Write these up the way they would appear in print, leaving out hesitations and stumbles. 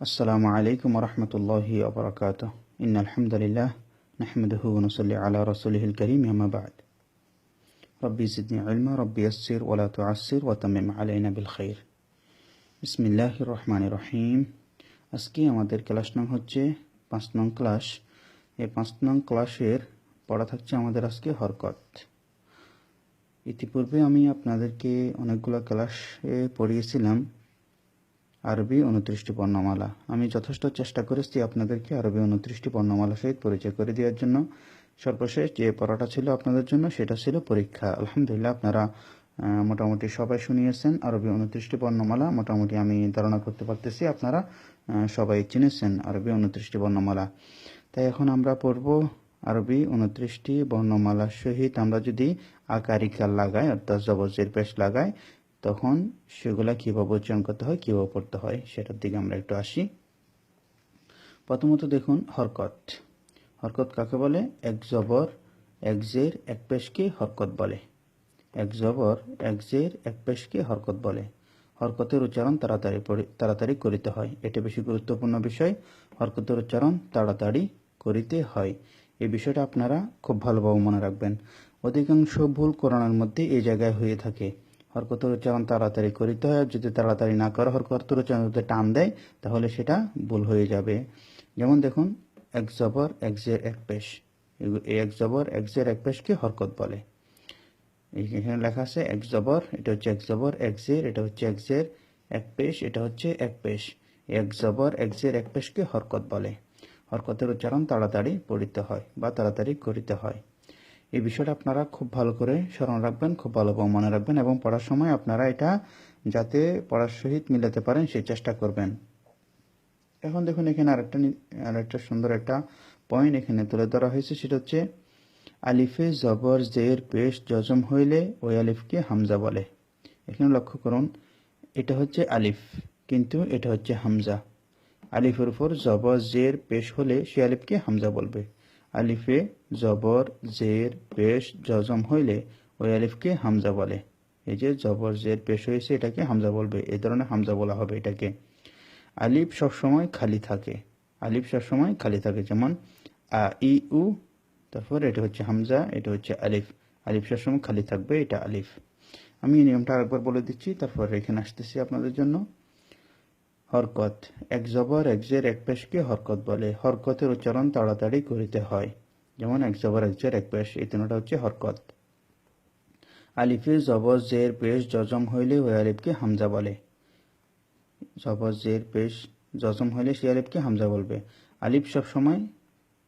السلام عليكم ورحمة الله وبركاته. إن الحمد لله نحمده ونصلي على رسوله الكريم. أما بعد، ربي زدني علما، ربي يسر ولا تعسر وتمم علينا بالخير. بسم الله الرحمن الرحيم. আজকে আমাদের ক্লাস নং হচ্ছে 5 নং ক্লাস। এই 5 নং ক্লাসের পড়া থাকছে আমাদের আজকে হরকত। ইতিপূর্বে আমি আপনাদেরকে অনেকগুলো ক্লাসে পড়িয়েছিলাম আরবি 29টি বর্ণমালা। আমি যথেষ্ট চেষ্টা করেছি আপনাদেরকে আরবি 29টি বর্ণমালা সহিত পরিচয় করে দেওয়ার জন্য। সর্বশেষ যে পড়াটা ছিল আপনাদের জন্য সেটা ছিল পরীক্ষা। আলহামদুলিল্লাহ, আপনারা মোটামুটি সবাই শুনিয়েছেন আরবি 29টি বর্ণমালা। মোটামুটি আমি ধারণা করতে পারতেছি আপনারা সবাই চিনেছেন আরবি 29টি বর্ণমালা। তাই এখন আমরা পড়ব আরবি 29টি বর্ণমালার সহিত আমরা যদি আকারিকাল লাগাই, অর্থাৎ জবর পেশ লাগাই, তখন সেগুলা কীভাবে উচ্চারণ করতে হয়, কীভাবে পড়তে হয় সেটার দিকে আমরা একটু আসি। প্রথমত দেখুন হরকত। হরকত কাকে বলে? এক জবর এক জের এক পেশকে হরকত বলে। এক জবর এক জের এক পেশকে হরকত বলে। হরকতের উচ্চারণ তাড়াতাড়ি করিতে হয়। এটা বেশি গুরুত্বপূর্ণ বিষয়। হরকতের উচ্চারণ তাড়াতাড়ি করিতে হয়, এই বিষয়টা আপনারা খুব ভালোভাবে মনে রাখবেন। অধিকাংশ ভুল কোরআনের মধ্যে এই জায়গায় হয়ে থাকে। হরকতের উচ্চারণ তাড়াতাড়ি করিতে হয়, যদি তাড়াতাড়ি না করে হরকতের উচ্চারণ যদি টান দেয় তাহলে সেটা ভুল হয়ে যাবে। যেমন দেখুন, এক জবর এক জের এক পেশ, এই এক জবর এক জের এক পেশকে হরকত বলে। এখানে লেখা আছে এক জবর, এটা হচ্ছে এক জবর এক জের, এটা হচ্ছে এক জের এক পেশ, এটা হচ্ছে এক পেশ। এক জবর এক জের এক পেশকে হরকত বলে। হরকতের উচ্চারণ তাড়াতাড়ি পড়িতে হয় বা তাড়াতাড়ি করিতে হয়। এই বিষয়টা আপনারা খুব ভালো করে স্মরণ রাখবেন, খুব ভালোভাবে মনে রাখবেন এবং পড়ার সময় আপনারা এটা যাতে পড়ার সহিত মিলাতে পারেন সেই চেষ্টা করবেন। এখন দেখুন, এখানে আরেকটা সুন্দর একটা পয়েন্ট এখানে তুলে ধরা হয়েছে, সেটা হচ্ছে আলিফে জবর জের পেশ জজম হইলে ওই আলিফকে হামজা বলে। এখানে লক্ষ্য করুন, এটা হচ্ছে আলিফ কিন্তু এটা হচ্ছে হামজা। আলিফের উপর জবর জের পেশ হলে সে আলিফকে হামজা বলবে। আলিফে জবর জের পেশ জজম হইলে ওই আলিফকে হামজা বলে। এই যে জবর জের পেশ হয়েছে এটাকে হামজা বলবে, এই ধরনের হামজা বলা হবে এটাকে। আলিফ সবসময় খালি থাকে, আলিফ সবসময় খালি থাকে, যেমন আ ই উ, তারপর এটা হচ্ছে হামজা, এটা হচ্ছে আলিফ। আলিফ সবসময় খালি থাকবে, এটা আলিফ। আমি এই নিয়মটা আরেকবার বলে দিচ্ছি, তারপর এখানে আসতেছি আপনাদের জন্য। হরকত। এক জবর এক জের এক পেশকে হরকত বলে। হরকতের উচ্চারণ তাড়াতাড়ি করিতে হয়। যেমন এক জবর এক জের এক পেশ, এই তিনটা হচ্ছে হরকত। আলিফে জবর জের পেশ জজম হইলে ওই আলিফকে হামজা বলে। জবর জের পেশ জজম হইলে সেই আলিফকে হামজা বলবে। আলিফ সবসময়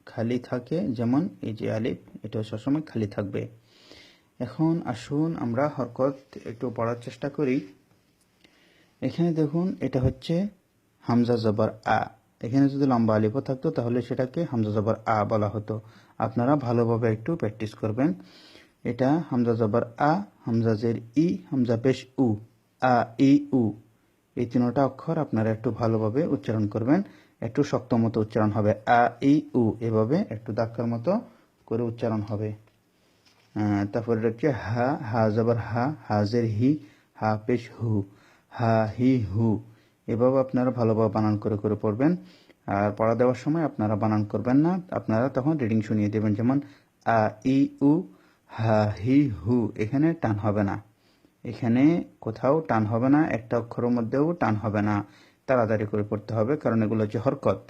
খালি থাকে, যেমন এই যে আলিফ, এটা সবসময় খালি থাকবে। এখন আসুন আমরা হরকত একটু পড়ার চেষ্টা করি। এখানে দেখুন, এটা হচ্ছে হামজা জবর আ। এখানে যদি লম্বা আলিফও থাকতো তাহলে সেটাকে হামজা জবর আ বলা হতো। আপনারা ভালোভাবে একটু প্র্যাকটিস করবেন। এটা হামজা জবর আ, হামজা জের ই, হামজা পেশ উ, আ ই উ। এই তিনটা অক্ষর আপনারা একটু ভালোভাবে উচ্চারণ করবেন, একটু শক্ত মতো উচ্চারণ হবে। আ ই উ, এভাবে একটু ধাক্কার মতো করে উচ্চারণ হবে। তারপরে হচ্ছে হা, হা জবর হা, হাজের হি, হা পেশ হু, হা হি হু। এভাবে আপনারা ভালোভাবে বানান করে করে পড়বেন। আর পড়া দেওয়ার সময় আপনারা বানান করবেন না, আপনারা তখন রিডিং শুনিয়ে দেবেন। যেমন আ ই উ, হা হি হু। এখানে টান হবে না, এখানে কোথাও টান হবে না, একটা অক্ষরের মধ্যেও টান হবে না। তাড়াতাড়ি করে পড়তে হবে, কারণ এগুলো হচ্ছে হরকত।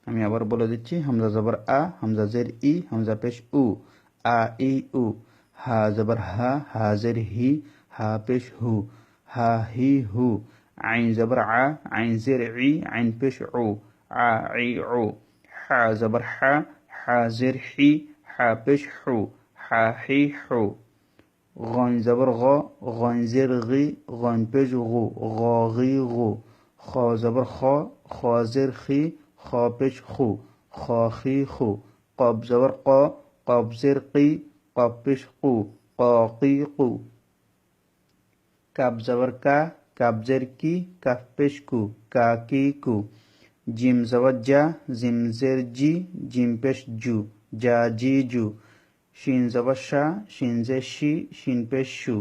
আমি আবার বলে দিচ্ছি, হামজা জবর আ, হামজা জের ই, হামজা পেশ উ, আ ই উ। হা জবর হা, হা জের হি, হা পেশ হু, হা হি হু। আইন জবর আ, আইন জের ই, আইন পেশ উ, আ ই উ। হা জবর হা, হা জের হি, হা পেশ হু, হা হি হু। غين زبر غا، غين زر غي، غين بيج غو، غاغي غو. خا زبر خا، خا زر خي، خا بيج خو، خاخي خو. قاب زبر قا، قاب زر قي، قاب بيج قو، قاقي قو. كاب زبر كا، كاب زر كي، كاف بيج كو، كاكي كو. جيم زبر جا، جيم زر جي، جيم بيج جو، جا جي جو. শিন জবর শা, শিন জের শি, শিন পেশ শু,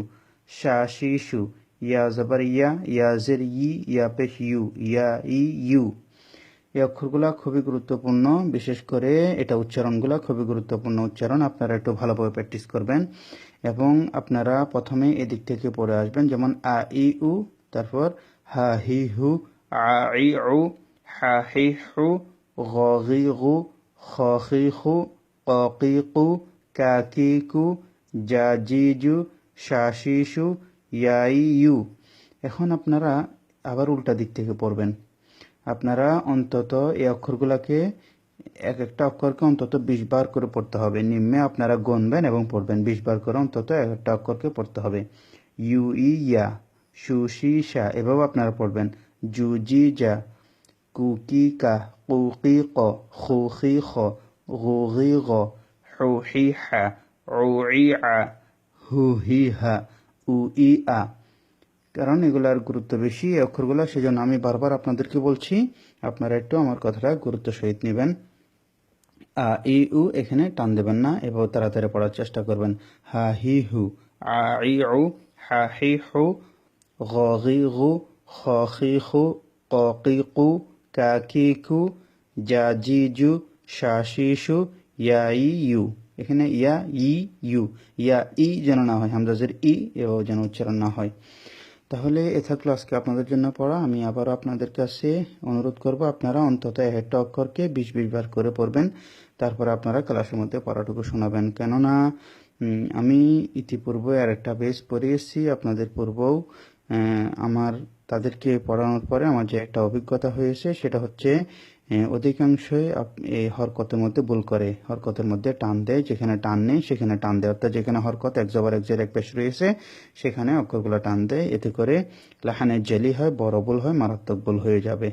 শা শি শু। ইয়া জবর ইয়া, ইয়া জের ই, ইয়া পেশ ইউ, ইয়া ই ইউ। এই অক্ষরগুলা খুবই গুরুত্বপূর্ণ, বিশেষ করে এটা উচ্চারণগুলা খুবই গুরুত্বপূর্ণ উচ্চারণ। আপনারা একটু ভালোভাবে প্র্যাকটিস করবেন এবং আপনারা প্রথমে এদিক থেকে পড়ে আসবেন, যেমন আ ই উ, তারপর হা হি হু, আ ই উ, হা হি হু, গ গি গু, খ খি খু, ক কি কু, কা কি কু, জা জি জু, শা she shoe, yeah E you. এখন আপনারা আবার উল্টা দিক থেকে পড়বেন। আপনারা অন্তত এই অক্ষরগুলোকে এক একটা অক্ষরকে অন্তত 20 বার করে পড়তে হবে। নিম্নে আপনারা গুনবেন এবং পড়বেন, 20 বার করে অন্তত এক একটা অক্ষরকে পড়তে হবে। ইউ ই ইয়া, সু শি শা, এভাবে আপনারা পড়বেন। জু জি যা, কু কি কা, কু কি ক, খু খি খ, গু গি গ, হু হি হা, উ ই আ, হু হি হা, উ ই আ। কারণ এগুলার গুরুত্ব বেশি এই অক্ষরগুলো, সেজন্য আমি বারবার আপনাদেরকে বলছি, আপনারা একটু আমার কথাটা গুরুত্ব সহিত নেবেন। আ ই উ এখানে টান দেবেন না, এভাবে তাড়াতাড়ি পড়ার চেষ্টা করবেন। হা হি হু, আ ই উ, হা হি হু, গ গি গু, খ খি খু, ক কি কু, কা কি কু, জা জি জু, শা she shoe, yeah E you. এখানে ইয়া ই ইউ, ইয়া ই যেন না হয়, হামজাজের ই এভাবে যেন উচ্চারণ না হয়। তাহলে এ থাকলো আজকে আপনাদের জন্য পড়া। আমি আবারও আপনাদের কাছে অনুরোধ করব, আপনারা অন্তত একটা অক্ষরকে 20 বার করে পড়বেন, তারপর আপনারা ক্লাসের মধ্যে পড়াটুকু শোনাবেন। কেননা আমি ইতিপূর্বে আর একটা বেস পড়িয়েছি আপনাদের পূর্বেও। আমার তাদেরকে পড়ানোর পরে আমার যে একটা অভিজ্ঞতা হয়েছে, সেটা হচ্ছে অধিকাংশই এই হরকতের মধ্যে ভুল করে, হরকতের মধ্যে টান দেয়, যেখানে টান নেই সেখানে টান দেয়, অর্থাৎ যেখানে হরকত এক জবর এক জের এক পেশ রয়েছে সেখানে অক্ষরগুলো টান দেয়। এতে করে লাহানের জালি হয়, বড় ভুল হয়, মারাত্মক ভুল হয়ে যাবে।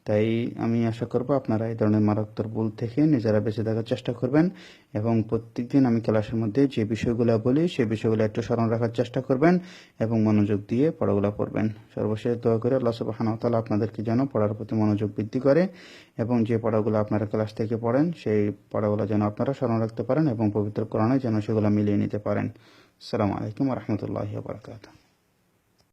তাই আমি আশা করব আপনারা এই ধরনের মারাত্মক ভুল থেকে নিজেরা বেঁচে থাকার চেষ্টা করবেন এবং প্রত্যেকদিন আমি ক্লাসের মধ্যে যে বিষয়গুলো বলি সেই বিষয়গুলো একটু স্মরণ রাখার চেষ্টা করবেন এবং মনোযোগ দিয়ে পড়াগুলো পড়বেন। সর্বশেষ দোয়া করে আল্লাহ সুবহানাহু ওয়া তাআলা আপনাদেরকে যেন পড়ার প্রতি মনোযোগ বৃদ্ধি করে এবং যে পড়াগুলো আপনারা ক্লাস থেকে পড়েন সেই পড়াগুলো যেন আপনারা স্মরণ রাখতে পারেন এবং পবিত্র কোরআনে যেন সেগুলো মিলিয়ে নিতে পারেন। আসসালামু আলাইকুম ওয়া রাহমাতুল্লাহি ওয়া বারাকাতুহু।